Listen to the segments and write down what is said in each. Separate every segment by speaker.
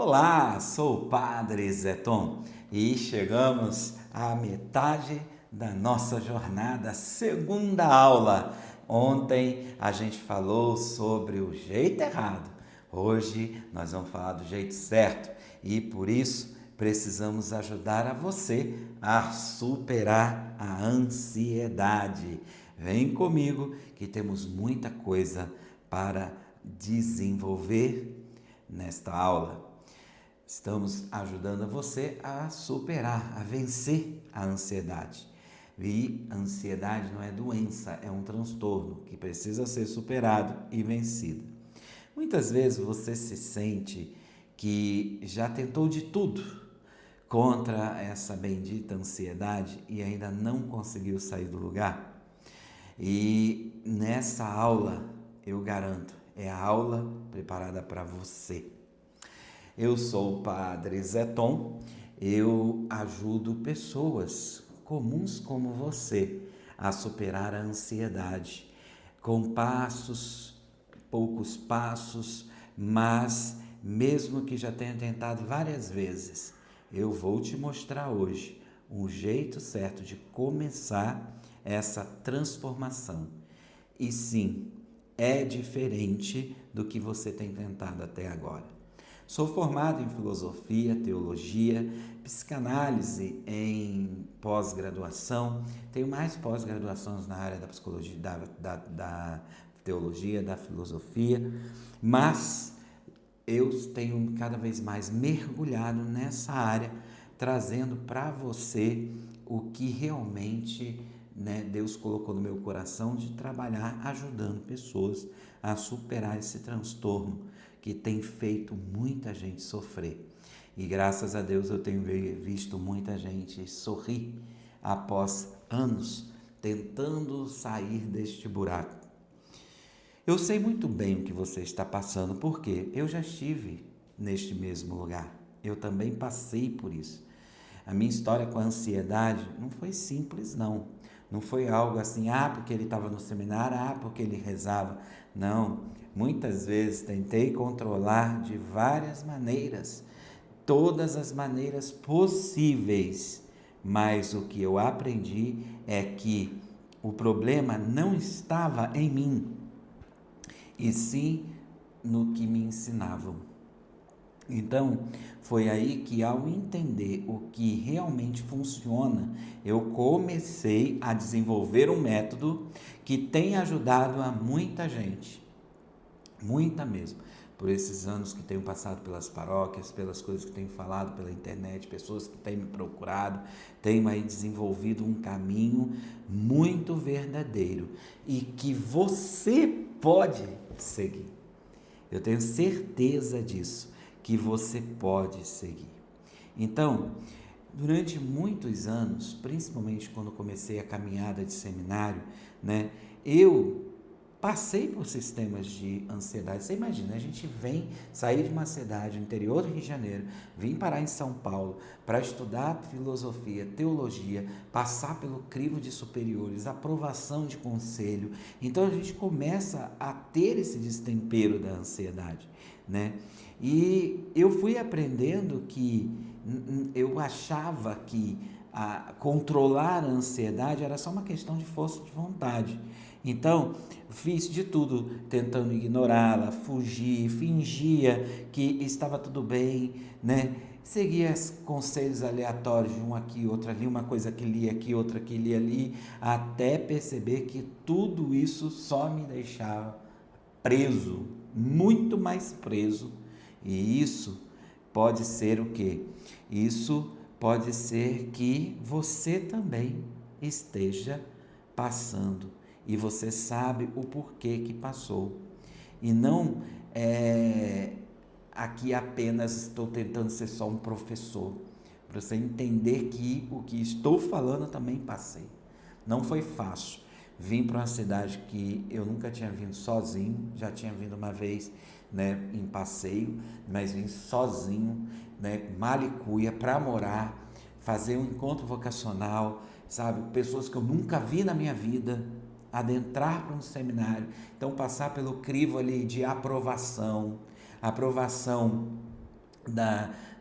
Speaker 1: Olá, sou o Padre Zeton e chegamos à metade da nossa jornada, segunda aula. Ontem a gente falou sobre o jeito errado, hoje nós vamos falar do jeito certo e por isso precisamos ajudar a você a superar a ansiedade. Vem comigo que temos muita coisa para desenvolver nesta aula. Estamos ajudando você a superar, a vencer a ansiedade. E a ansiedade não é doença, é um transtorno que precisa ser superado e vencido. Muitas vezes você se sente que já tentou de tudo contra essa bendita ansiedade e ainda não conseguiu sair do lugar. E nessa aula, eu garanto, é a aula preparada para você. Eu sou o Padre Zeton, eu ajudo pessoas comuns como você a superar a ansiedade com passos, poucos passos, mas mesmo que já tenha tentado várias vezes, eu vou te mostrar hoje um jeito certo de começar essa transformação. E sim, é diferente do que você tem tentado até agora. Sou formado em filosofia, teologia, psicanálise em pós-graduação. Tenho mais pós-graduações na área da psicologia, da teologia, da filosofia, mas eu tenho cada vez mais mergulhado nessa área, trazendo para você o que realmente Deus colocou no meu coração de trabalhar ajudando pessoas a superar esse transtorno que tem feito muita gente sofrer. E graças a Deus eu tenho visto muita gente sorrir após anos tentando sair deste buraco. Eu sei muito bem o que você está passando, porque eu já estive neste mesmo lugar. Eu também passei por isso. A minha história com a ansiedade não foi simples, não. Não foi algo assim, porque ele estava no seminário, porque ele rezava. Não, muitas vezes tentei controlar de várias maneiras, todas as maneiras possíveis. Mas o que eu aprendi é que o problema não estava em mim, e sim no que me ensinavam. Então, foi aí que, ao entender o que realmente funciona, eu comecei a desenvolver um método que tem ajudado a muita gente, muita mesmo. Por esses anos que tenho passado pelas paróquias, pelas coisas que tenho falado pela internet, pessoas que têm me procurado, tenho aí desenvolvido um caminho muito verdadeiro e que você pode seguir. Eu tenho certeza disso, que você pode seguir. Então, durante muitos anos, principalmente quando comecei a caminhada de seminário, eu passei por sistemas de ansiedade. Você imagina, a gente vem sair de uma cidade no interior do Rio de Janeiro, vim parar em São Paulo para estudar filosofia, teologia, passar pelo crivo de superiores, aprovação de conselho. Então a gente começa a ter esse destempero da ansiedade, E eu fui aprendendo que eu achava que controlar a ansiedade era só uma questão de força de vontade. Então, fiz de tudo, tentando ignorá-la, fugir, fingia que estava tudo bem, Seguia conselhos aleatórios de um aqui, outro ali, uma coisa que lia aqui, outra que lia ali, até perceber que tudo isso só me deixava preso, muito mais preso. E isso pode ser o quê? Isso pode ser que você também esteja passando e você sabe o porquê que passou. E não aqui apenas estou tentando ser só um professor, para você entender que o que estou falando eu também passei. Não foi fácil. Vim para uma cidade que eu nunca tinha vindo sozinho, já tinha vindo uma vez em passeio, mas vim sozinho, Malicuia, para morar, fazer um encontro vocacional, sabe? Pessoas que eu nunca vi na minha vida, adentrar para um seminário, então passar pelo crivo ali de aprovação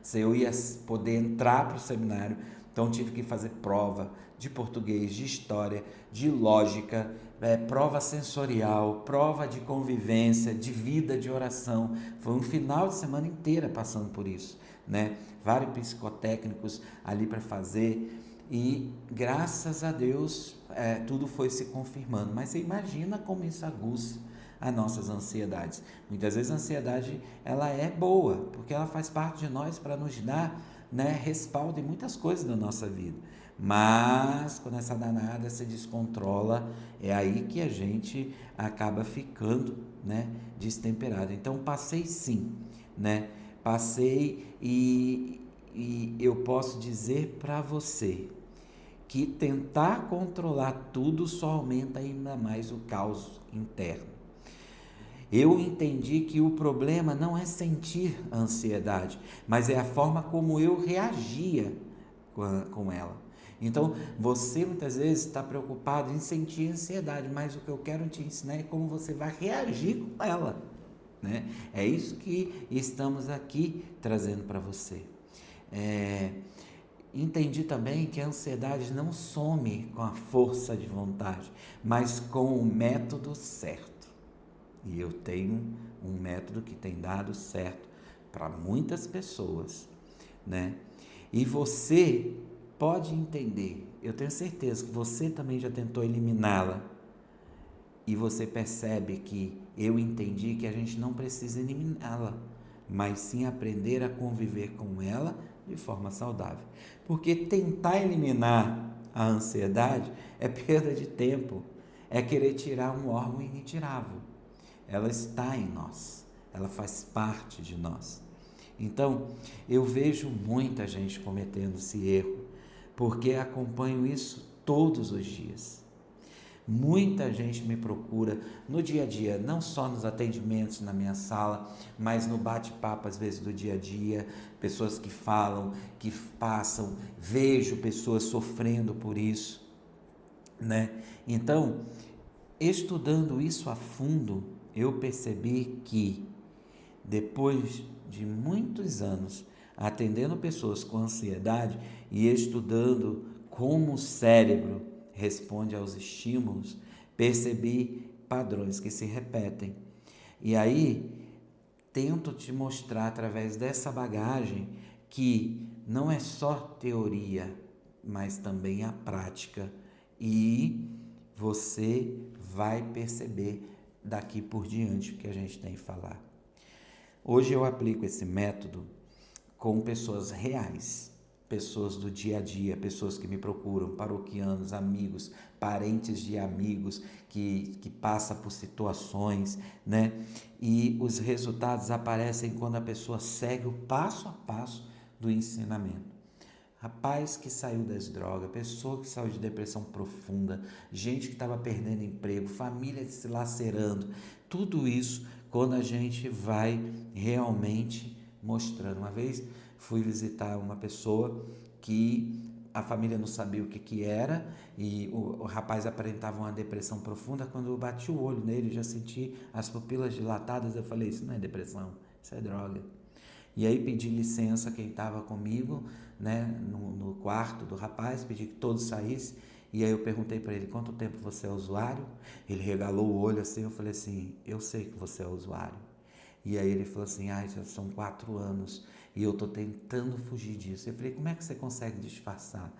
Speaker 1: se eu ia poder entrar para o seminário, então tive que fazer prova de português, de história, de lógica, prova sensorial, prova de convivência, de vida, de oração. Foi um final de semana inteira passando por isso, né? Vários psicotécnicos ali para fazer e graças a Deus tudo foi se confirmando. Mas você imagina como isso aguça as nossas ansiedades. Muitas vezes a ansiedade ela é boa, porque ela faz parte de nós para nos dar, né, respaldo em muitas coisas da nossa vida. Mas quando essa danada se descontrola, é aí que a gente acaba ficando, né, destemperado. Então passei sim, né? Passei e eu posso dizer para você que tentar controlar tudo só aumenta ainda mais o caos interno. Eu entendi que o problema não é sentir a ansiedade, mas é a forma como eu reagia com ela. Então, você muitas vezes está preocupado em sentir ansiedade, mas o que eu quero te ensinar é como você vai reagir com ela, né? É isso que estamos aqui trazendo para você. Entendi também que a ansiedade não some com a força de vontade, mas com o método certo. E eu tenho um método que tem dado certo para muitas pessoas, né? E você pode entender, eu tenho certeza que você também já tentou eliminá-la. E você percebe que eu entendi que a gente não precisa eliminá-la, mas sim aprender a conviver com ela de forma saudável. Porque tentar eliminar a ansiedade é perda de tempo, é querer tirar um órgão irretirável. Ela está em nós, ela faz parte de nós. Então, eu vejo muita gente cometendo esse erro, porque acompanho isso todos os dias. Muita gente me procura no dia a dia, não só nos atendimentos na minha sala, mas no bate-papo às vezes do dia a dia, pessoas que falam, que passam, vejo pessoas sofrendo por isso, né? Então, estudando isso a fundo, eu percebi que depois de muitos anos atendendo pessoas com ansiedade e estudando como o cérebro responde aos estímulos, percebi padrões que se repetem. E aí, tento te mostrar através dessa bagagem que não é só teoria, mas também a prática. E você vai perceber daqui por diante o que a gente tem que falar. Hoje eu aplico esse método com pessoas reais, pessoas do dia a dia, pessoas que me procuram, paroquianos, amigos, parentes de amigos que passam por situações, né? E os resultados aparecem quando a pessoa segue o passo a passo do ensinamento. Rapaz que saiu das drogas, pessoa que saiu de depressão profunda, gente que estava perdendo emprego, família se lacerando, tudo isso quando a gente vai realmente mostrando. Uma vez fui visitar uma pessoa que a família não sabia o que era e o rapaz aparentava uma depressão profunda. Quando eu bati o olho nele, já senti as pupilas dilatadas, eu falei, isso não é depressão, isso é droga. E aí pedi licença quem estava comigo, né, no quarto do rapaz, pedi que todos saíssem. E aí eu perguntei para ele, quanto tempo você é usuário? Ele regalou o olho assim, eu falei assim, eu sei que você é usuário. E aí ele falou assim, já são 4 anos e eu estou tentando fugir disso. Eu falei, como é que você consegue disfarçar?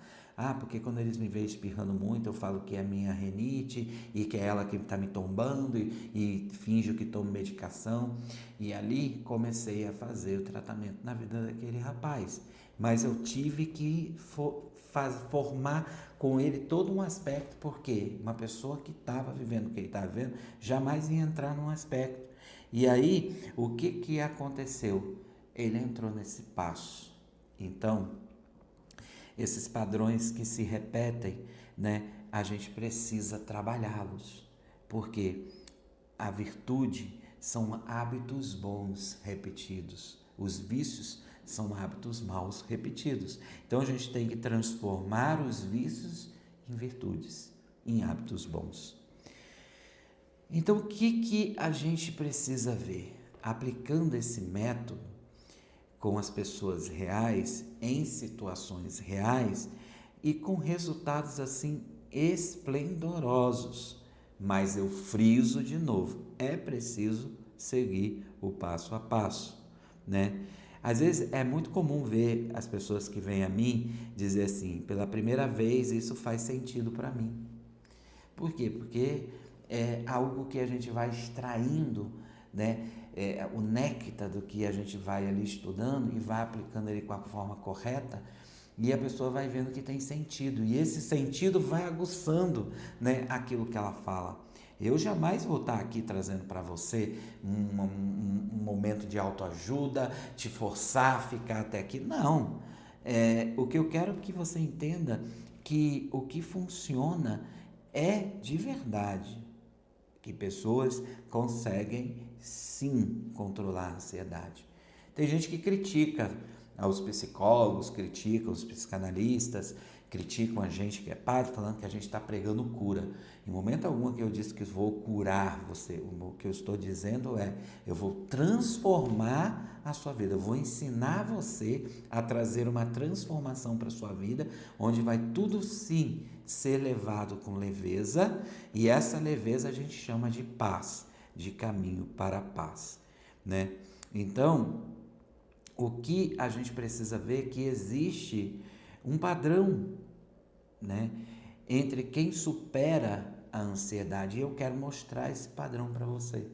Speaker 1: Porque quando eles me veem espirrando muito, eu falo que é minha renite e que é ela que está me tombando e finjo que tomo medicação. E ali comecei a fazer o tratamento na vida daquele rapaz. Mas eu tive que formar com ele todo um aspecto, porque uma pessoa que estava vivendo o que ele estava vivendo jamais ia entrar num aspecto. E aí, o que aconteceu? Ele entrou nesse passo. Então, esses padrões que se repetem, né, a gente precisa trabalhá-los, porque a virtude são hábitos bons repetidos, os vícios são hábitos maus repetidos. Então a gente tem que transformar os vícios em virtudes, em hábitos bons. Então o que a gente precisa ver? Aplicando esse método, com as pessoas reais, em situações reais e com resultados assim esplendorosos. Mas eu friso de novo, é preciso seguir o passo a passo, né? Às vezes é muito comum ver as pessoas que vêm a mim dizer assim, pela primeira vez isso faz sentido para mim. Por quê? Porque é algo que a gente vai extraindo, né? O néctar do que a gente vai ali estudando e vai aplicando ele com a forma correta, e a pessoa vai vendo que tem sentido, e esse sentido vai aguçando, né, aquilo que ela fala. Eu jamais vou estar aqui trazendo para você um momento de autoajuda, te forçar a ficar até aqui. Não. O que eu quero que você entenda que o que funciona é de verdade, que pessoas conseguem sim controlar a ansiedade. Tem gente que critica os psicólogos, criticam os psicanalistas, criticam a gente que é padre, falando que a gente está pregando cura. Em momento algum que eu disse que vou curar você, o que eu estou dizendo é, eu vou transformar a sua vida, eu vou ensinar você a trazer uma transformação para a sua vida, onde vai tudo sim ser levado com leveza, e essa leveza a gente chama de paz, de caminho para a paz, né? Então, o que a gente precisa ver é que existe um padrão, né, entre quem supera a ansiedade. E eu quero mostrar esse padrão para você,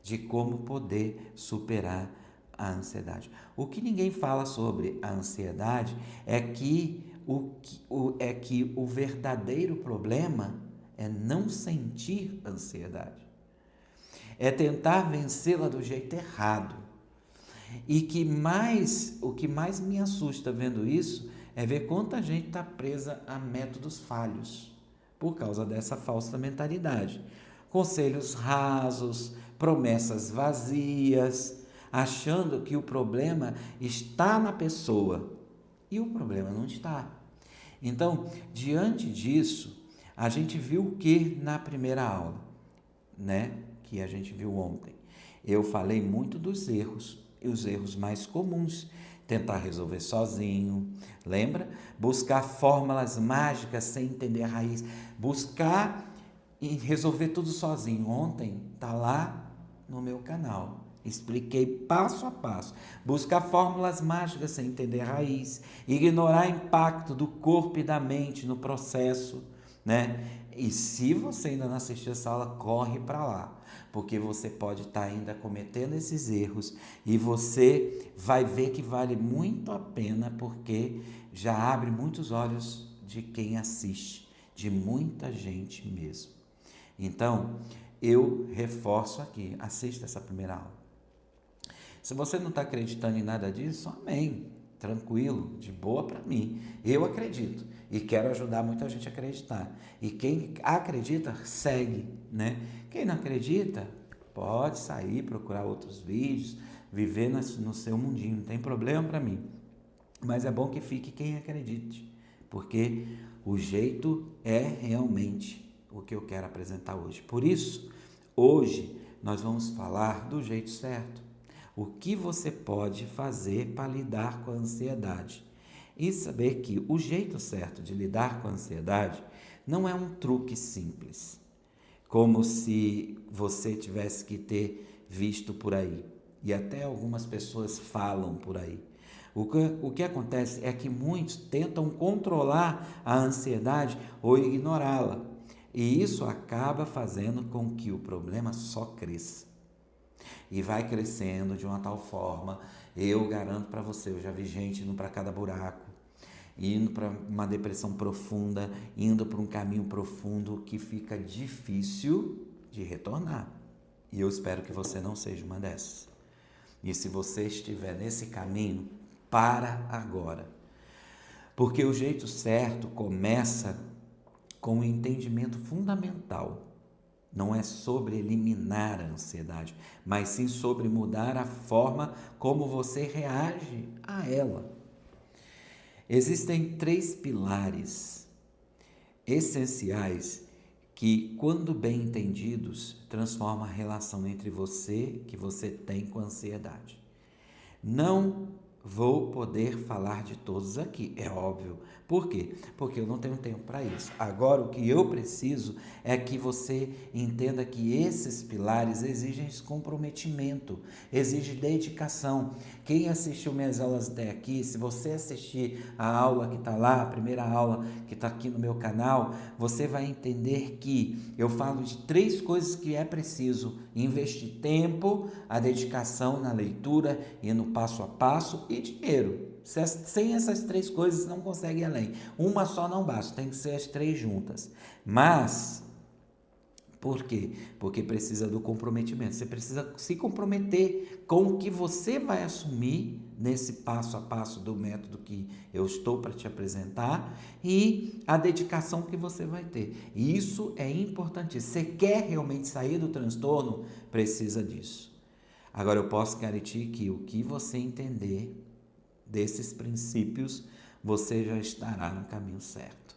Speaker 1: de como poder superar a ansiedade. O que ninguém fala sobre a ansiedade é que o verdadeiro problema é não sentir ansiedade, é tentar vencê-la do jeito errado. E o que mais me assusta vendo isso é ver quanta gente está presa a métodos falhos por causa dessa falsa mentalidade. Conselhos rasos, promessas vazias, achando que o problema está na pessoa e o problema não está. Então, diante disso, a gente viu o que na primeira aula, né? Que a gente viu ontem. Eu falei muito dos erros, e os erros mais comuns, tentar resolver sozinho, lembra? Buscar fórmulas mágicas sem entender a raiz, buscar e resolver tudo sozinho. Ontem está lá no meu canal, expliquei passo a passo. Buscar fórmulas mágicas sem entender a raiz, ignorar o impacto do corpo e da mente no processo, né? E se você ainda não assistiu essa aula, corre para lá, porque você pode estar ainda cometendo esses erros e você vai ver que vale muito a pena, porque já abre muitos olhos de quem assiste, de muita gente mesmo. Então, eu reforço aqui, assista essa primeira aula. Se você não está acreditando em nada disso, amém, tranquilo, de boa para mim. Eu acredito e quero ajudar muita gente a acreditar. E quem acredita, segue, né? Quem não acredita, pode sair, procurar outros vídeos, viver no seu mundinho, não tem problema para mim. Mas é bom que fique quem acredite, porque o jeito é realmente o que eu quero apresentar hoje. Por isso, hoje nós vamos falar do jeito certo. O que você pode fazer para lidar com a ansiedade? E saber que o jeito certo de lidar com a ansiedade não é um truque simples, como se você tivesse que ter visto por aí. E até algumas pessoas falam por aí. O que acontece é que muitos tentam controlar a ansiedade ou ignorá-la. E isso acaba fazendo com que o problema só cresça. E vai crescendo de uma tal forma, eu garanto para você, eu já vi gente indo para cada buraco, indo para uma depressão profunda, indo para um caminho profundo que fica difícil de retornar. E eu espero que você não seja uma dessas. E se você estiver nesse caminho, para agora. Porque o jeito certo começa com um entendimento fundamental. Não é sobre eliminar a ansiedade, mas sim sobre mudar a forma como você reage a ela. Existem 3 pilares essenciais que, quando bem entendidos, transformam a relação entre você que você tem com a ansiedade. Não vou poder falar de todos aqui, é óbvio. Por quê? Porque eu não tenho tempo para isso. Agora, o que eu preciso é que você entenda que esses pilares exigem comprometimento, exigem dedicação. Quem assistiu minhas aulas até aqui, se você assistir a aula que está lá, a primeira aula que está aqui no meu canal, você vai entender que eu falo de 3 coisas que é preciso: investir tempo, a dedicação na leitura e no passo a passo, e dinheiro. Sem essas 3 coisas não consegue ir além. Uma só não basta, tem que ser as 3 juntas. Mas, por quê? Porque precisa do comprometimento. Você precisa se comprometer com o que você vai assumir nesse passo a passo do método que eu estou para te apresentar e a dedicação que você vai ter. E isso é importantíssimo. Você quer realmente sair do transtorno? Precisa disso. Agora, eu posso garantir que o que você entender desses princípios, você já estará no caminho certo.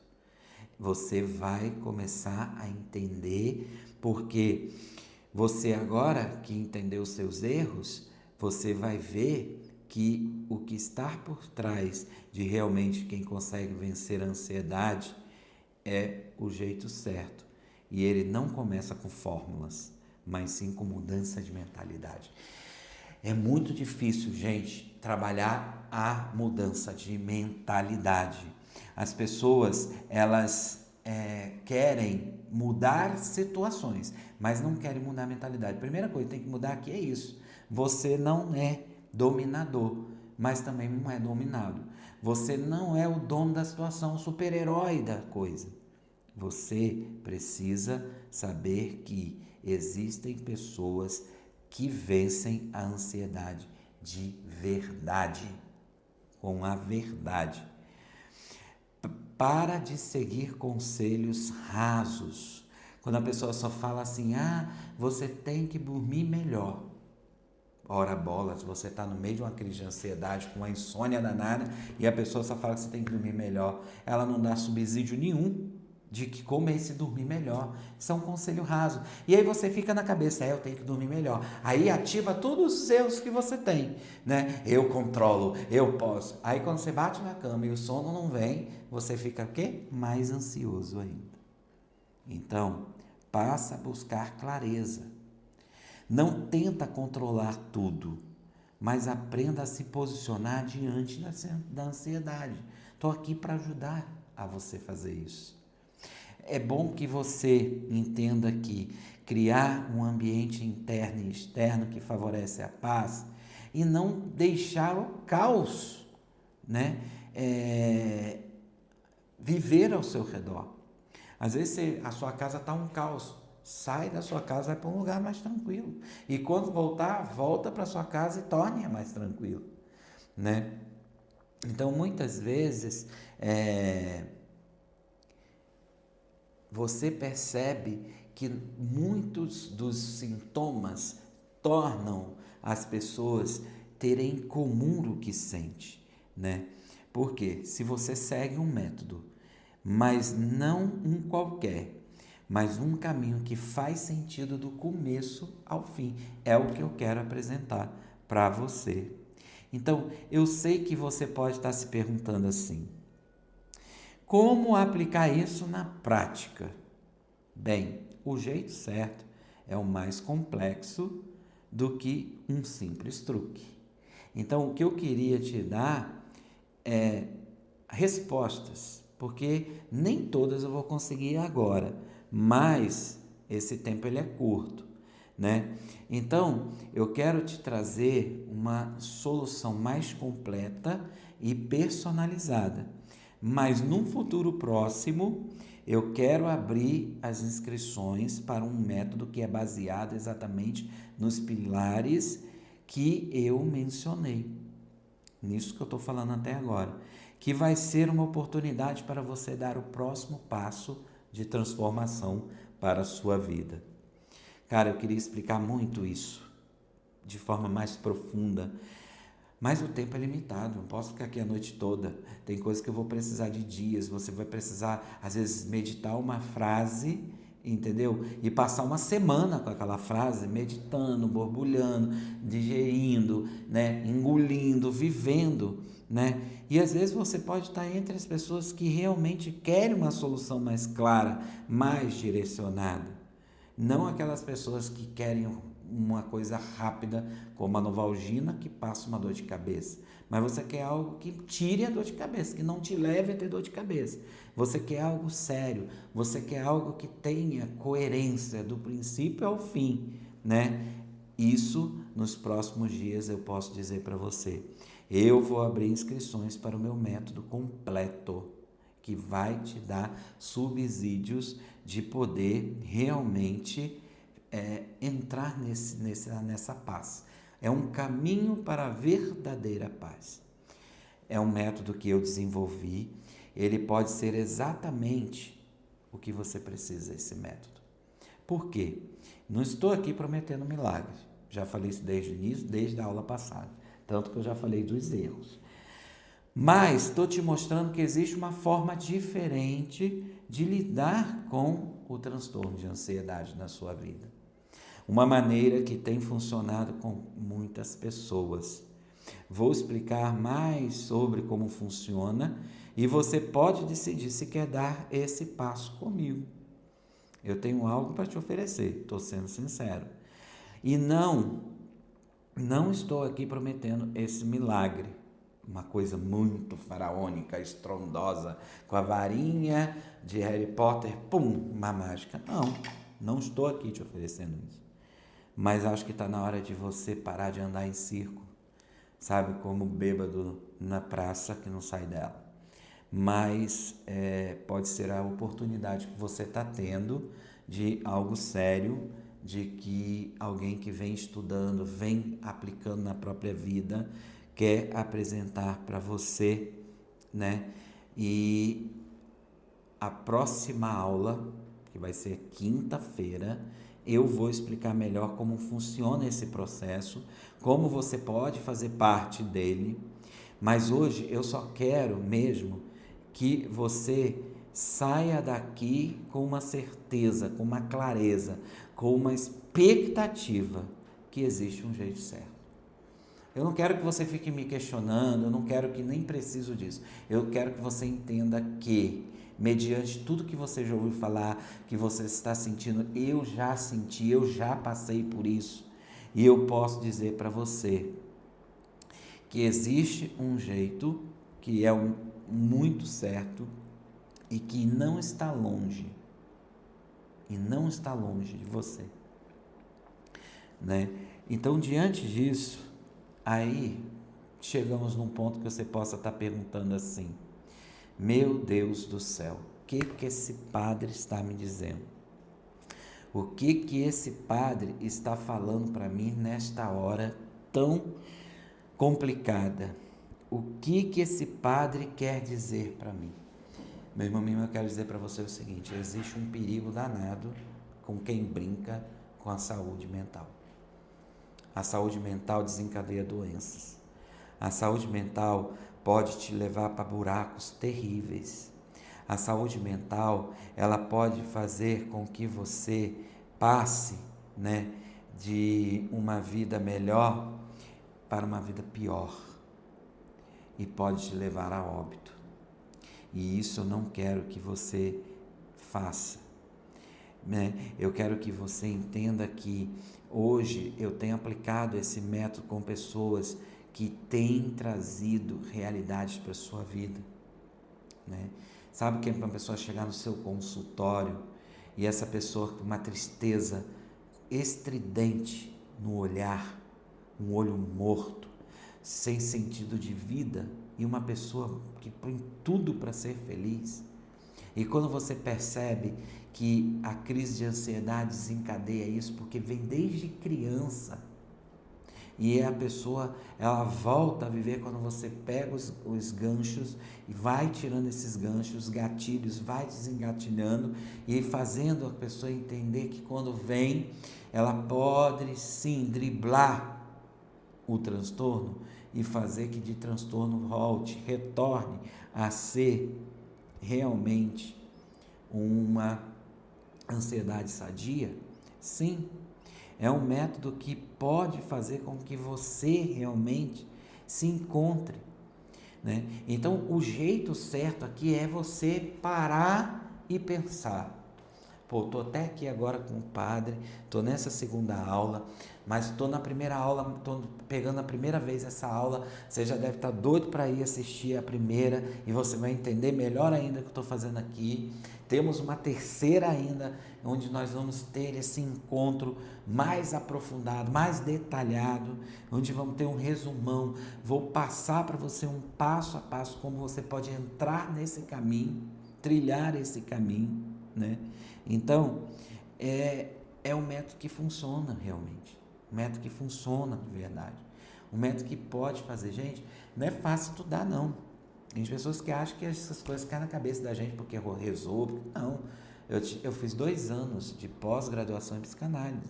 Speaker 1: Você vai começar a entender, porque você agora que entendeu os seus erros, você vai ver que o que está por trás de realmente quem consegue vencer a ansiedade é o jeito certo. E ele não começa com fórmulas, mas sim com mudança de mentalidade. É muito difícil, gente, trabalhar a mudança de mentalidade. As pessoas, elas querem mudar situações, mas não querem mudar a mentalidade. Primeira coisa que tem que mudar aqui é isso. Você não é dominador, mas também não é dominado. Você não é o dono da situação, o super-herói da coisa. Você precisa saber que existem pessoas que vencem a ansiedade de verdade, com a verdade. Para de seguir conselhos rasos. Quando a pessoa só fala assim, você tem que dormir melhor. Ora bolas, você está no meio de uma crise de ansiedade, com uma insônia danada, e a pessoa só fala que você tem que dormir melhor. Ela não dá subsídio nenhum de que como esse dormir melhor. Isso é um conselho raso. E aí você fica na cabeça, eu tenho que dormir melhor. Aí ativa todos os erros que você tem, né? Eu controlo, eu posso. Aí quando você bate na cama e o sono não vem, você fica o quê? Mais ansioso ainda. Então, passa a buscar clareza. Não tenta controlar tudo, mas aprenda a se posicionar diante da ansiedade. Estou aqui para ajudar a você fazer isso. É bom que você entenda que criar um ambiente interno e externo que favorece a paz e não deixar o caos, né, viver ao seu redor. Às vezes a sua casa está um caos. Sai da sua casa, vai para um lugar mais tranquilo. E quando voltar, volta para sua casa e torne-a mais tranquilo, né? Então, muitas vezes, você percebe que muitos dos sintomas tornam as pessoas terem em comum o que sente, né? Porque se você segue um método, mas não um qualquer, mas um caminho que faz sentido do começo ao fim, é o que eu quero apresentar para você. Então, eu sei que você pode estar se perguntando assim: como aplicar isso na prática? Bem, o jeito certo é o mais complexo do que um simples truque. Então, o que eu queria te dar é respostas, porque nem todas eu vou conseguir agora, mas esse tempo ele é curto, né? Então, eu quero te trazer uma solução mais completa e personalizada. Mas num futuro próximo, eu quero abrir as inscrições para um método que é baseado exatamente nos pilares que eu mencionei. Nisso que eu estou falando até agora. Que vai ser uma oportunidade para você dar o próximo passo de transformação para a sua vida. Cara, eu queria explicar muito isso de forma mais profunda, mas o tempo é limitado, não posso ficar aqui a noite toda. Tem coisas que eu vou precisar de dias, você vai precisar, às vezes, meditar uma frase entendeu? E passar uma semana com aquela frase, meditando, borbulhando, digerindo, né? Engolindo, vivendo, né? E às vezes você pode estar entre as pessoas que realmente querem uma solução mais clara, mais direcionada. Não aquelas pessoas que querem uma coisa rápida, como a Novalgina, que passa uma dor de cabeça. Mas você quer algo que tire a dor de cabeça, que não te leve a ter dor de cabeça. Você quer algo sério, você quer algo que tenha coerência do princípio ao fim, né? Isso, nos próximos dias, eu posso dizer para você. Eu vou abrir inscrições para o meu método completo, que vai te dar subsídios de poder realmente entrar nessa paz. É um caminho para a verdadeira paz. É um método que eu desenvolvi, ele pode ser exatamente o que você precisa, esse método. Por quê? Não estou aqui prometendo milagres. Já falei isso desde o início, desde a aula passada. Tanto que eu já falei dos erros. Mas estou te mostrando que existe uma forma diferente de lidar com o transtorno de ansiedade na sua vida. Uma maneira que tem funcionado com muitas pessoas. Vou explicar mais sobre como funciona e você pode decidir se quer dar esse passo comigo. Eu tenho algo para te oferecer, estou sendo sincero. E não estou aqui prometendo esse milagre, uma coisa muito faraônica, estrondosa, com a varinha de Harry Potter, pum, uma mágica. Não estou aqui te oferecendo isso. Mas acho que está na hora de você parar de andar em círculo, sabe, como bêbado na praça que não sai dela. Mas pode ser a oportunidade que você está tendo de algo sério, de que alguém que vem estudando, vem aplicando na própria vida, quer apresentar para você, né? E a próxima aula, que vai ser quinta-feira, eu vou explicar melhor como funciona esse processo, como você pode fazer parte dele. Mas hoje eu só quero mesmo que você saia daqui com uma certeza, com uma clareza, com uma expectativa que existe um jeito certo. Eu não quero que você fique me questionando, eu não quero que nem preciso disso. Eu quero que você entenda que, mediante tudo que você já ouviu falar, que você está sentindo, eu já senti, eu já passei por isso. E eu posso dizer para você que existe um jeito que é muito certo e que não está longe. E não está longe de você, né? Então, diante disso, aí chegamos num ponto que você possa estar perguntando assim: meu Deus do céu, o que esse padre está me dizendo? O que esse padre está falando para mim nesta hora tão complicada? O que esse padre quer dizer para mim? Meu irmão, eu quero dizer para você o seguinte: existe um perigo danado com quem brinca com a saúde mental. A saúde mental desencadeia doenças. A saúde mental pode te levar para buracos terríveis. A saúde mental, ela pode fazer com que você passe, né, de uma vida melhor para uma vida pior. E pode te levar a óbito. E isso eu não quero que você faça, né? Eu quero que você entenda que hoje eu tenho aplicado esse método com pessoas que têm trazido realidades para a sua vida, né? Sabe que é uma pessoa chegar no seu consultório e essa pessoa com uma tristeza estridente no olhar, um olho morto, sem sentido de vida, e uma pessoa que põe tudo para ser feliz. E quando você percebe que a crise de ansiedade desencadeia isso, porque vem desde criança, e a pessoa, ela volta a viver quando você pega os ganchos e vai tirando esses ganchos, os gatilhos, vai desengatilhando e fazendo a pessoa entender que quando vem, ela pode sim driblar o transtorno e fazer que de transtorno volte, retorne a ser realmente uma ansiedade sadia? Sim, é um método que pode fazer com que você realmente se encontre, né? Então, o jeito certo aqui é você parar e pensar. Pô, tô até aqui agora com o padre, tô nessa segunda aula, mas tô na primeira aula, tô pegando a primeira vez essa aula, você já deve estar doido para ir assistir a primeira e você vai entender melhor ainda o que eu estou fazendo aqui. Temos uma terceira ainda, onde nós vamos ter esse encontro mais aprofundado, mais detalhado, onde vamos ter um resumão. Vou passar para você um passo a passo como você pode entrar nesse caminho, trilhar esse caminho, né? Então, é um método que funciona realmente, um método que funciona de verdade, um método que pode fazer. Gente, não é fácil estudar não. Tem pessoas que acham que essas coisas caem na cabeça da gente porque resolve. Não, eu fiz 2 anos de pós-graduação em psicanálise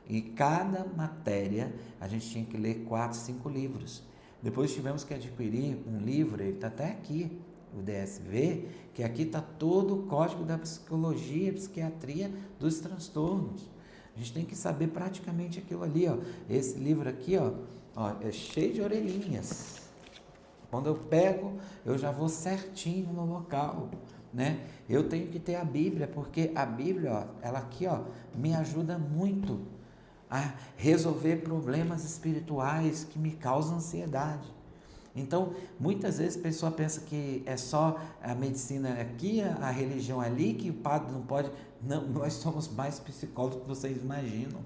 Speaker 1: e cada matéria a gente tinha que ler 4, 5 livros. Depois tivemos que adquirir um livro, ele está até aqui, o DSV, que aqui está todo o código da psicologia e psiquiatria dos transtornos. A gente tem que saber praticamente aquilo ali, ó. Esse livro aqui, ó, é cheio de orelhinhas. Quando eu pego, eu já vou certinho no local, né? Eu tenho que ter a Bíblia, porque a Bíblia, ó, ela aqui, ó, me ajuda muito a resolver problemas espirituais que me causam ansiedade. Então, muitas vezes a pessoa pensa que é só a medicina aqui, a religião ali, que o padre não pode. Não, nós somos mais psicólogos do que vocês imaginam.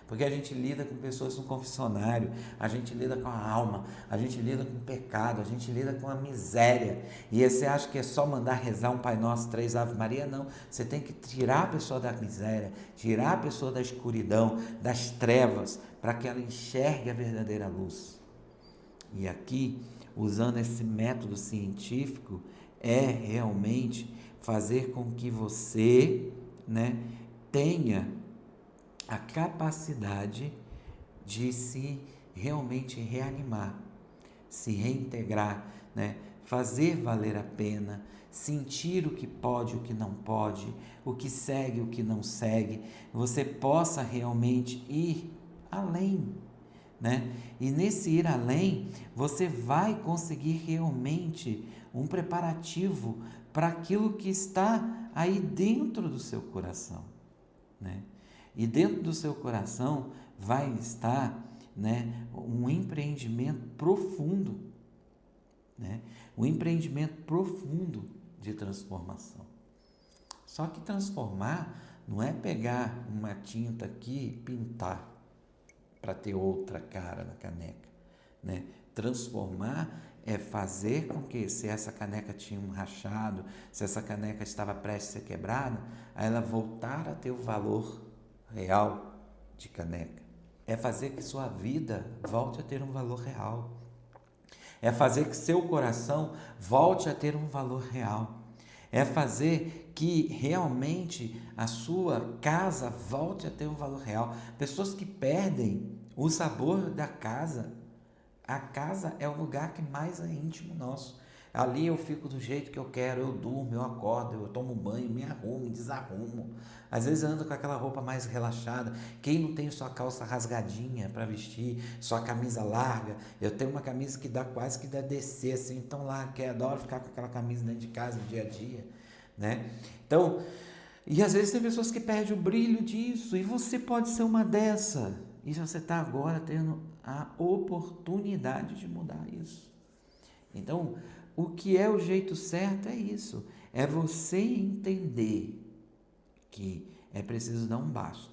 Speaker 1: Porque a gente lida com pessoas no confessionário, a gente lida com a alma, a gente lida com o pecado, a gente lida com a miséria. E aí você acha que é só mandar rezar um Pai Nosso, 3 Ave Maria? Não. Você tem que tirar a pessoa da miséria, tirar a pessoa da escuridão, das trevas, para que ela enxergue a verdadeira luz. E aqui, usando esse método científico, é realmente fazer com que você, né, tenha a capacidade de se realmente reanimar, se reintegrar, né, fazer valer a pena, sentir o que pode, o que não pode, o que segue, o que não segue, você possa realmente ir além, né? E nesse ir além, você vai conseguir realmente um preparativo para aquilo que está aí dentro do seu coração, né? E dentro do seu coração vai estar, né, um empreendimento profundo, né? Um empreendimento profundo de transformação. Só que transformar não é pegar uma tinta aqui e pintar para ter outra cara na caneca, né? Transformar é fazer com que, se essa caneca tinha um rachado, se essa caneca estava prestes a ser quebrada, a ela voltar a ter o valor real de caneca. É fazer que sua vida volte a ter um valor real. É fazer que seu coração volte a ter um valor real. É fazer que realmente a sua casa volte a ter um valor real. Pessoas que perdem o sabor da casa. A casa é o lugar que mais é íntimo nosso. Ali eu fico do jeito que eu quero, eu durmo, eu acordo, eu tomo banho, me arrumo, me desarrumo. Às vezes eu ando com aquela roupa mais relaxada. Quem não tem sua calça rasgadinha para vestir, sua camisa larga? Eu tenho uma camisa que dá quase que dá descer assim, então lá que adoro ficar com aquela camisa dentro de casa no dia a dia, né? Então, e às vezes tem pessoas que perdem o brilho disso, e você pode ser uma dessa. E você está agora tendo a oportunidade de mudar isso. Então, o que é o jeito certo é isso. É você entender que é preciso dar um basta.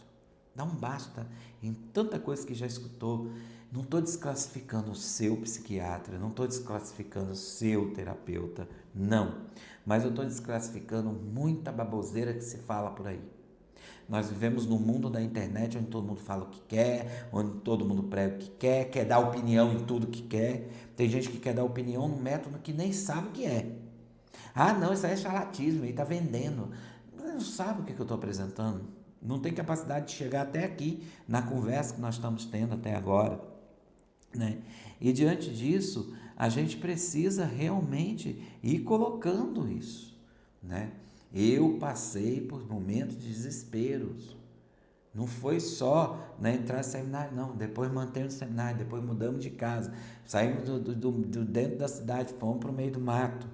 Speaker 1: Dar um basta em tanta coisa que já escutou. Não estou desclassificando o seu psiquiatra, não estou desclassificando o seu terapeuta, não. Mas eu estou desclassificando muita baboseira que se fala por aí. Nós vivemos num mundo da internet onde todo mundo fala o que quer, onde todo mundo prega o que quer dar opinião em tudo que quer. Tem gente que quer dar opinião num método que nem sabe o que é. Ah, não, isso aí é charlatismo, ele está vendendo. Mas não sabe o que eu estou apresentando. Não tem capacidade de chegar até aqui, na conversa que nós estamos tendo até agora, né? E diante disso, a gente precisa realmente ir colocando isso, né? Eu passei por momentos de desesperos. Não foi só entrar no seminário, não. Depois mantemos o seminário, depois mudamos de casa. Saímos do dentro da cidade, fomos para o meio do mato.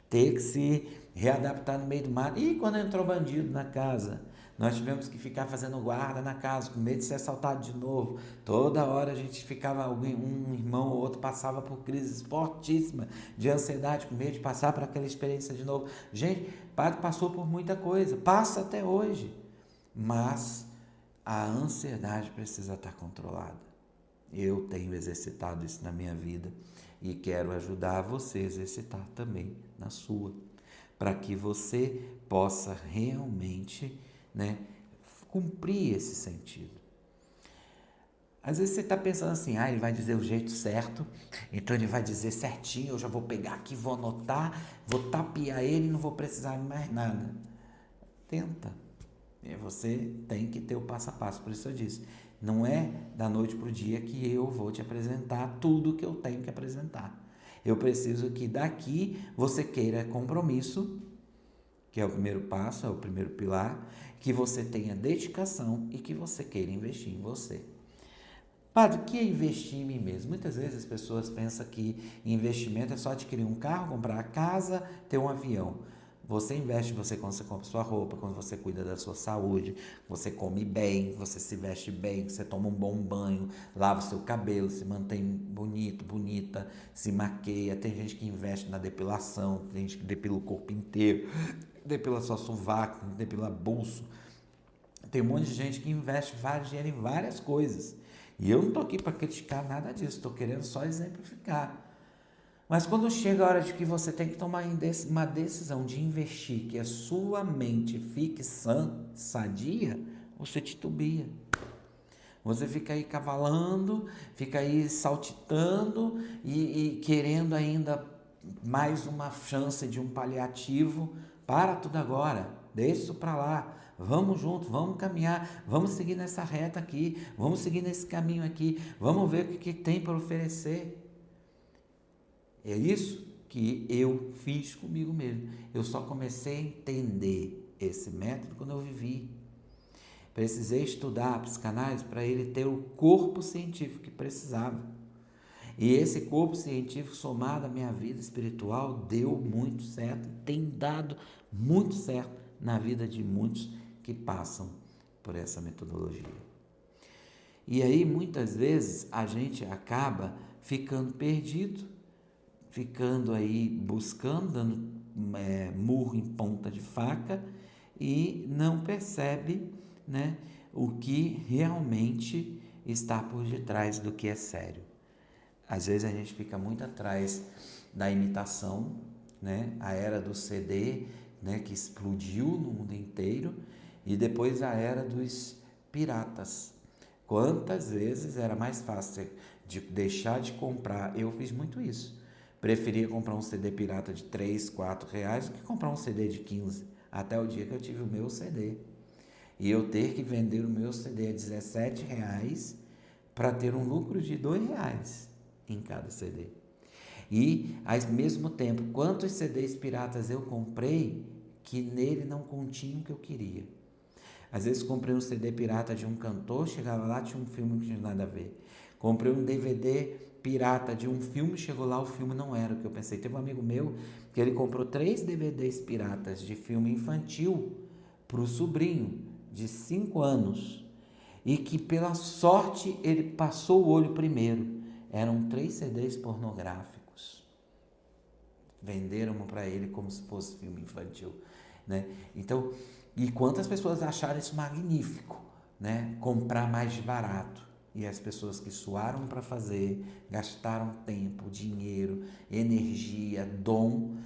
Speaker 1: Ter que se readaptar no meio do mato. E quando entrou bandido na casa? Nós tivemos que ficar fazendo guarda na casa, com medo de ser assaltado de novo. Toda hora a gente ficava, um irmão ou outro passava por crises fortíssimas de ansiedade, com medo de passar por aquela experiência de novo. Gente, padre passou por muita coisa, passa até hoje. Mas a ansiedade precisa estar controlada. Eu tenho exercitado isso na minha vida e quero ajudar você a exercitar também na sua, para que você possa realmente cumprir esse sentido. Às vezes você está pensando assim, ele vai dizer o jeito certo, então ele vai dizer certinho, eu já vou pegar aqui, vou anotar, vou tapear ele e não vou precisar de mais nada. Tenta. E você tem que ter o passo a passo, por isso eu disse, não é da noite para o dia que eu vou te apresentar tudo que eu tenho que apresentar. Eu preciso que daqui você queira compromisso, que é o primeiro passo, é o primeiro pilar, que você tenha dedicação e que você queira investir em você. Padre, o que é investir em mim mesmo? Muitas vezes as pessoas pensam que investimento é só adquirir um carro, comprar a casa, ter um avião. Você investe quando você compra sua roupa, quando você cuida da sua saúde, você come bem, você se veste bem, você toma um bom banho, lava o seu cabelo, se mantém bonito, bonita, se maqueia. Tem gente que investe na depilação, tem gente que depila o corpo inteiro, depila só sovaco, depila bolso. Tem um monte de gente que investe dinheiro em várias coisas. E eu não estou aqui para criticar nada disso, estou querendo só exemplificar. Mas quando chega a hora de que você tem que tomar uma decisão de investir, que a sua mente fique sã, sadia, você titubia. Você fica aí cavalando, fica aí saltitando e querendo ainda mais uma chance de um paliativo. Para tudo agora, deixa isso para lá. Vamos junto, vamos caminhar, vamos seguir nessa reta aqui, vamos seguir nesse caminho aqui, vamos ver o que tem para oferecer. É isso que eu fiz comigo mesmo. Eu só comecei a entender esse método quando eu vivi. Precisei estudar a psicanálise para ele ter o corpo científico que precisava. E esse corpo científico somado à minha vida espiritual deu muito certo, tem dado muito certo na vida de muitos que passam por essa metodologia. E aí, muitas vezes, a gente acaba ficando perdido, ficando aí buscando, dando murro em ponta de faca e não percebe o que realmente está por detrás do que é sério. Às vezes a gente fica muito atrás da imitação, a era do CD, que explodiu no mundo inteiro, e depois a era dos piratas. Quantas vezes era mais fácil de deixar de comprar? Eu fiz muito isso. Preferia comprar um CD pirata de 3, 4 reais do que comprar um CD de 15, até o dia que eu tive o meu CD. E eu ter que vender o meu CD a 17 reais para ter um lucro de 2 reais em cada CD. E, ao mesmo tempo, quantos CDs piratas eu comprei que nele não continha o que eu queria. Às vezes comprei um CD pirata de um cantor, chegava lá, tinha um filme que não tinha nada a ver. Comprei um DVD pirata de um filme, chegou lá, o filme não era o que eu pensei. Teve um amigo meu que ele comprou 3 DVDs piratas de filme infantil para o sobrinho de 5 anos e que, pela sorte, ele passou o olho primeiro. Eram 3 CDs pornográficos. Venderam para ele como se fosse filme infantil. Então, e quantas pessoas acharam isso magnífico, comprar mais barato. E as pessoas que suaram para fazer, gastaram tempo, dinheiro, energia, dom,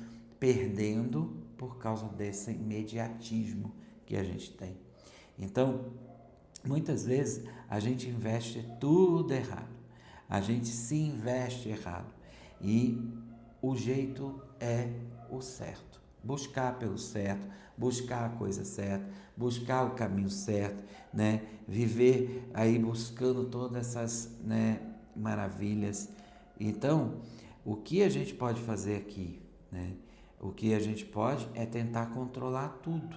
Speaker 1: perdendo por causa desse imediatismo que a gente tem. Então, muitas vezes a gente investe tudo errado. A gente se investe errado. E o jeito é o certo. Buscar pelo certo, buscar a coisa certa, buscar o caminho certo, viver aí buscando todas essas maravilhas. Então, o que a gente pode fazer aqui? O que a gente pode é tentar controlar tudo.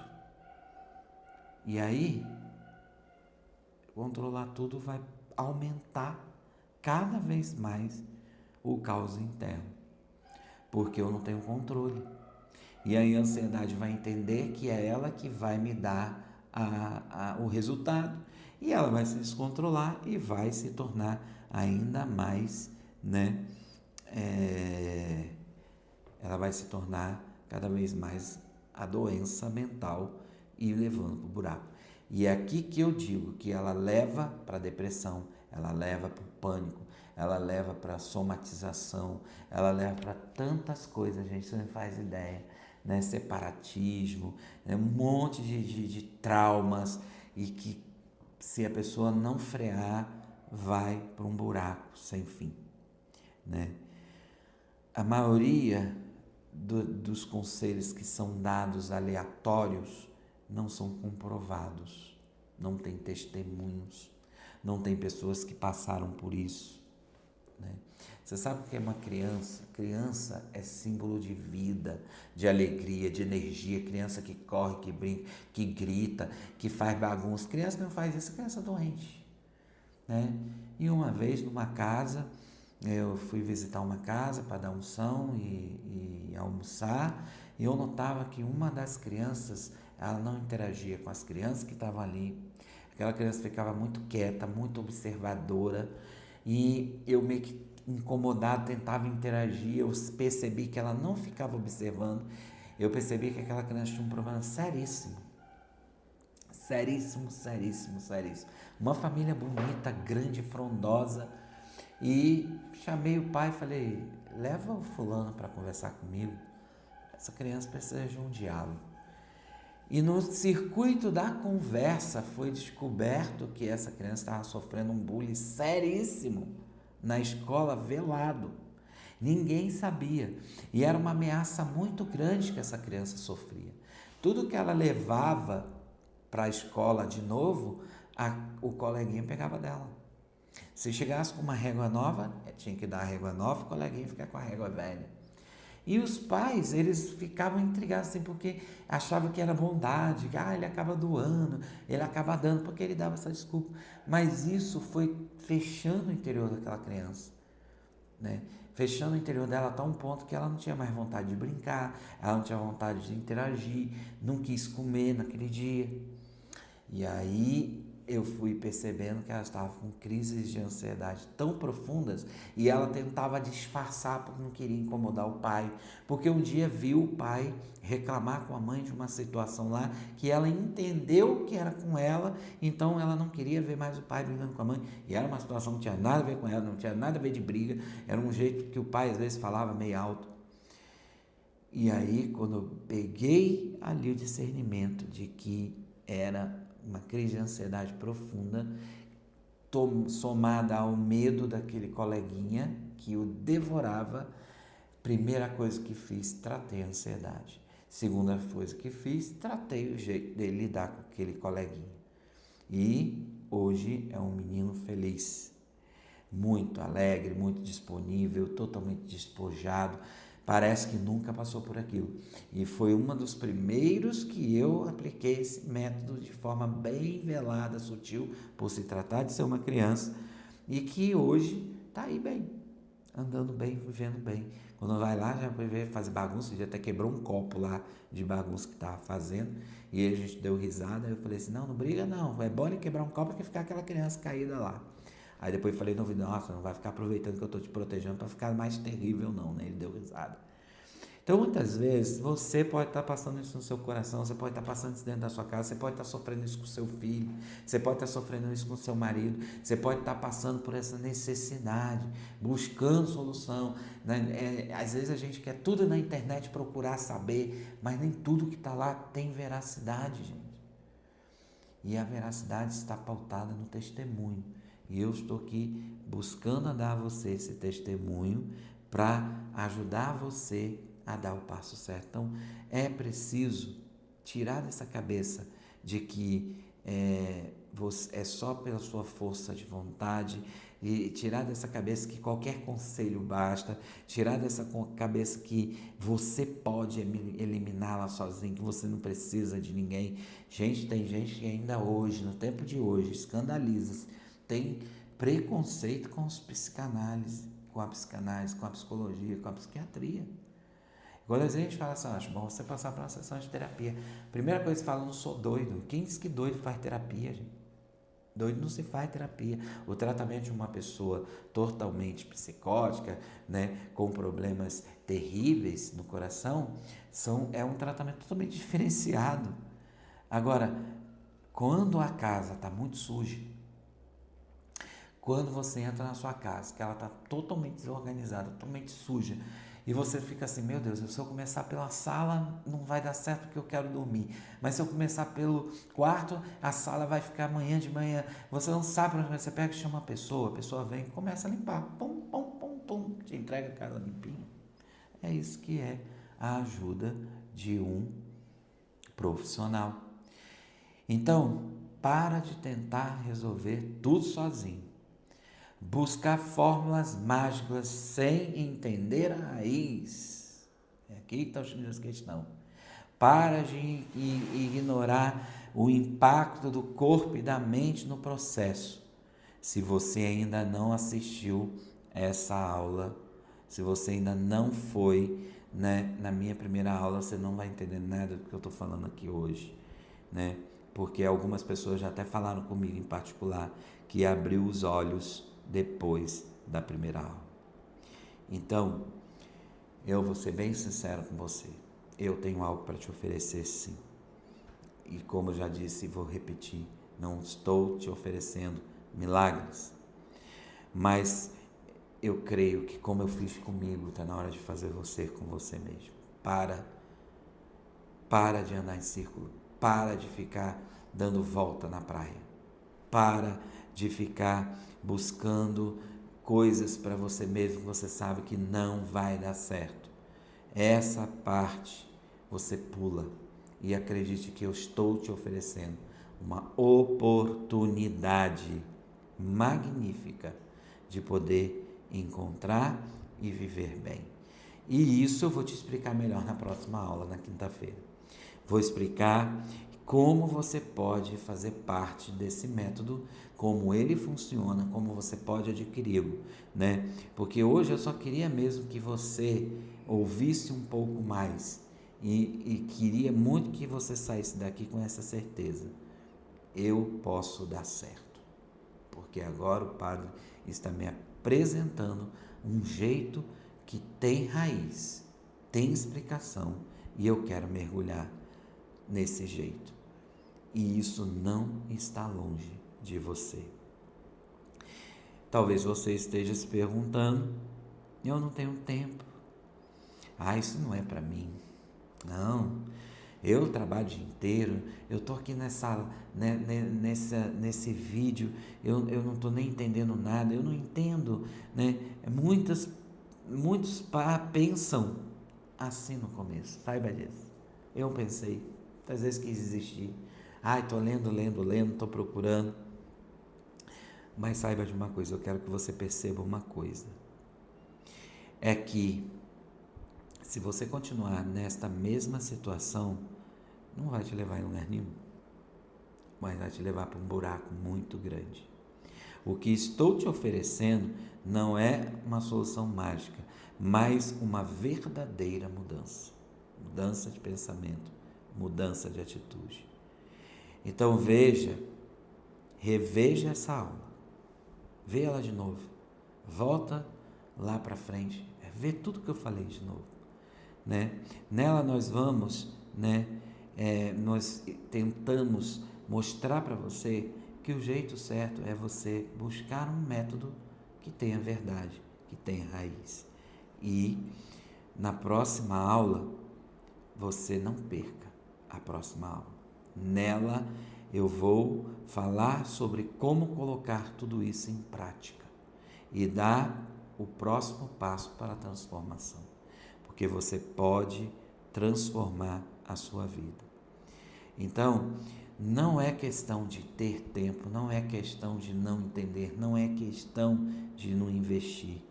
Speaker 1: E aí, controlar tudo vai aumentar cada vez mais o caos interno, porque eu não tenho controle. E aí a ansiedade vai entender que é ela que vai me dar o resultado, e ela vai se descontrolar e vai se tornar ainda mais, né? Ela vai se tornar cada vez mais a doença mental e levando para o buraco. E é aqui que eu digo que ela leva para a depressão, ela leva para o pânico, ela leva para a somatização, ela leva para tantas coisas, gente, você não faz ideia, né? Separatismo, né? Um monte de traumas, e que, se a pessoa não frear, vai para um buraco sem fim, né? A maioria dos conselhos que são dados aleatórios não são comprovados, não tem testemunhos, não tem pessoas que passaram por isso, né? Você sabe o que é uma criança? Criança é símbolo de vida, de alegria, de energia. Criança que corre, que brinca, que grita, que faz bagunça. Criança que não faz isso é criança doente, né? E uma vez numa casa, eu fui visitar uma casa para dar unção e almoçar, e eu notava que uma das crianças, ela não interagia com as crianças que estavam ali. Aquela criança ficava muito quieta, muito observadora, e eu meio que incomodado tentava interagir. Eu percebi que ela não ficava observando. Eu percebi que aquela criança tinha um problema seríssimo. Seríssimo, seríssimo, seríssimo. Uma família bonita, grande, frondosa. E chamei o pai e falei: leva o fulano para conversar comigo. Essa criança precisa de um diálogo. E no circuito da conversa foi descoberto que essa criança estava sofrendo um bullying seríssimo na escola, velado. Ninguém sabia. E era uma ameaça muito grande que essa criança sofria. Tudo que ela levava para a escola de novo, o coleguinha pegava dela. Se chegasse com uma régua nova, tinha que dar a régua nova, o coleguinha ficar com a régua velha. E os pais, eles ficavam intrigados assim, porque achavam que era bondade, que ele acaba doando, ele acaba dando, porque ele dava essa desculpa. Mas isso foi fechando o interior daquela criança, né? Fechando o interior dela até um ponto que ela não tinha mais vontade de brincar, ela não tinha vontade de interagir, não quis comer naquele dia. E aí eu fui percebendo que ela estava com crises de ansiedade tão profundas, e ela tentava disfarçar porque não queria incomodar o pai, porque um dia viu o pai reclamar com a mãe de uma situação lá que ela entendeu que era com ela, então ela não queria ver mais o pai brigando com a mãe, e era uma situação que não tinha nada a ver com ela, não tinha nada a ver de briga, era um jeito que o pai às vezes falava meio alto. E aí, quando eu peguei ali o discernimento de que era uma crise de ansiedade profunda, somada ao medo daquele coleguinha que o devorava, primeira coisa que fiz, tratei a ansiedade. Segunda coisa que fiz, tratei o jeito dele lidar com aquele coleguinha. E hoje é um menino feliz, muito alegre, muito disponível, totalmente despojado. Parece que nunca passou por aquilo. E foi um dos primeiros que eu apliquei esse método de forma bem velada, sutil, por se tratar de ser uma criança, e que hoje está aí bem, andando bem, vivendo bem. Quando vai lá, já vai fazer bagunça, já até quebrou um copo lá de bagunça que estava fazendo, e a gente deu risada. Eu falei assim: não briga não, é bom ele quebrar um copo que ficar aquela criança caída lá. Aí depois falei no vídeo: nossa, não vai ficar aproveitando que eu estou te protegendo para ficar mais terrível não, né? Ele deu risada. Então, muitas vezes, você pode estar passando isso no seu coração, você pode estar passando isso dentro da sua casa, você pode estar sofrendo isso com o seu filho, você pode estar sofrendo isso com o seu marido, você pode estar passando por essa necessidade, buscando solução, né? Às vezes a gente quer tudo na internet, procurar saber, mas nem tudo que está lá tem veracidade, gente. E a veracidade está pautada no testemunho. E eu estou aqui buscando dar a você esse testemunho para ajudar você a dar o passo certo. Então, é preciso tirar dessa cabeça de que é só pela sua força de vontade, e tirar dessa cabeça que qualquer conselho basta, tirar dessa cabeça que você pode eliminá-la sozinho, que você não precisa de ninguém. Gente, tem gente que ainda hoje, no tempo de hoje, escandaliza, tem preconceito com os psicanálise, com a psicanálise, com a psicologia, com a psiquiatria. Quando a gente fala assim, acho bom você passar por uma sessão de terapia. Primeira coisa que fala, não sou doido. Quem diz que doido faz terapia, gente? Doido não se faz terapia. O tratamento de uma pessoa totalmente psicótica, né, com problemas terríveis no coração, é um tratamento totalmente diferenciado. Agora, quando a casa está muito suja, quando você entra na sua casa, que ela está totalmente desorganizada, totalmente suja, e você fica assim, meu Deus, se eu começar pela sala, não vai dar certo porque eu quero dormir. Mas se eu começar pelo quarto, a sala vai ficar amanhã de manhã. Você não sabe para onde você pega e chama a pessoa vem e começa a limpar. Pum, pum, pum, pum, te entrega a casa limpinha. É isso que é a ajuda de um profissional. Então, para de tentar resolver tudo sozinho. Buscar fórmulas mágicas sem entender a raiz. É aqui que está a questão. Para de ignorar o impacto do corpo e da mente no processo. Se você ainda não assistiu essa aula, se você ainda não foi, né, na minha primeira aula, você não vai entender nada do que eu estou falando aqui hoje, né? Porque algumas pessoas já até falaram comigo em particular que abriu os olhos depois da primeira aula. Então, eu vou ser bem sincero com você. Eu tenho algo para te oferecer, sim. E como eu já disse e vou repetir, não estou te oferecendo milagres. Mas eu creio que como eu fiz comigo, está na hora de fazer você com você mesmo. Para de andar em círculo. Para de ficar dando volta na praia. Para de ficar buscando coisas para você mesmo que você sabe que não vai dar certo. Essa parte você pula e acredite que eu estou te oferecendo uma oportunidade magnífica de poder encontrar e viver bem. E isso eu vou te explicar melhor na próxima aula, na quinta-feira. Vou explicar como você pode fazer parte desse método, como ele funciona, como você pode adquiri-lo, né? Porque hoje eu só queria mesmo que você ouvisse um pouco mais e queria muito que você saísse daqui com essa certeza. Eu posso dar certo, porque agora o Padre está me apresentando um jeito que tem raiz, tem explicação e eu quero mergulhar nesse jeito. E isso não está longe de você. Talvez você esteja se perguntando, eu não tenho tempo. Isso não é para mim. Não, eu trabalho o dia inteiro, eu estou aqui nesse vídeo, eu não estou nem entendendo nada, eu não entendo, né? Muitos pensam assim no começo, saiba disso. Eu pensei, às vezes quis desistir. Estou lendo, estou procurando. Mas saiba de uma coisa, eu quero que você perceba uma coisa. É que se você continuar nesta mesma situação, não vai te levar em lugar nenhum, mas vai te levar para um buraco muito grande. O que estou te oferecendo não é uma solução mágica, mas uma verdadeira mudança. Mudança de pensamento, mudança de atitude. Então reveja essa aula, vê ela de novo, volta lá para frente, vê tudo que eu falei de novo, né? Nela nós vamos, né? Nós tentamos mostrar para você que o jeito certo é você buscar um método que tenha verdade, que tenha raiz. E na próxima aula, você não perca a próxima aula. Nela eu vou falar sobre como colocar tudo isso em prática e dar o próximo passo para a transformação, porque você pode transformar a sua vida. Então, Não é questão de ter tempo, não é questão de não entender, não é questão de não investir.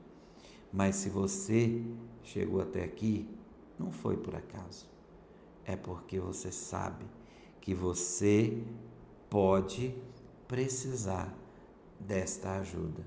Speaker 1: Mas se você chegou até aqui, não foi por acaso. É porque você sabe que você pode precisar desta ajuda.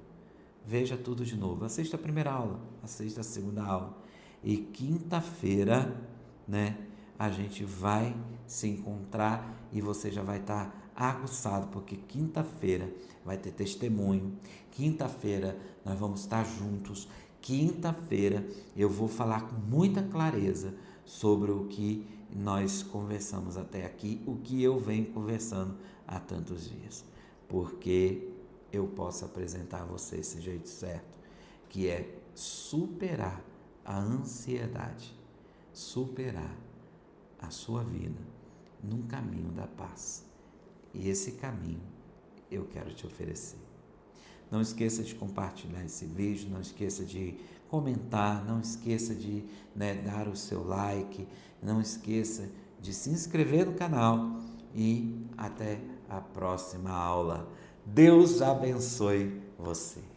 Speaker 1: Veja tudo de novo. Assista a primeira aula, assista a segunda aula. E quinta-feira, né, a gente vai se encontrar e você já vai estar aguçado, porque quinta-feira vai ter testemunho. Quinta-feira nós vamos estar juntos. Quinta-feira eu vou falar com muita clareza sobre o que nós conversamos até aqui, o que eu venho conversando há tantos dias. Porque eu posso apresentar a você esse jeito certo, que é superar a ansiedade, superar a sua vida num caminho da paz. E esse caminho eu quero te oferecer. Não esqueça de compartilhar esse vídeo, não esqueça de comentar, não esqueça de dar o seu like, não esqueça de se inscrever no canal e até a próxima aula. Deus abençoe você.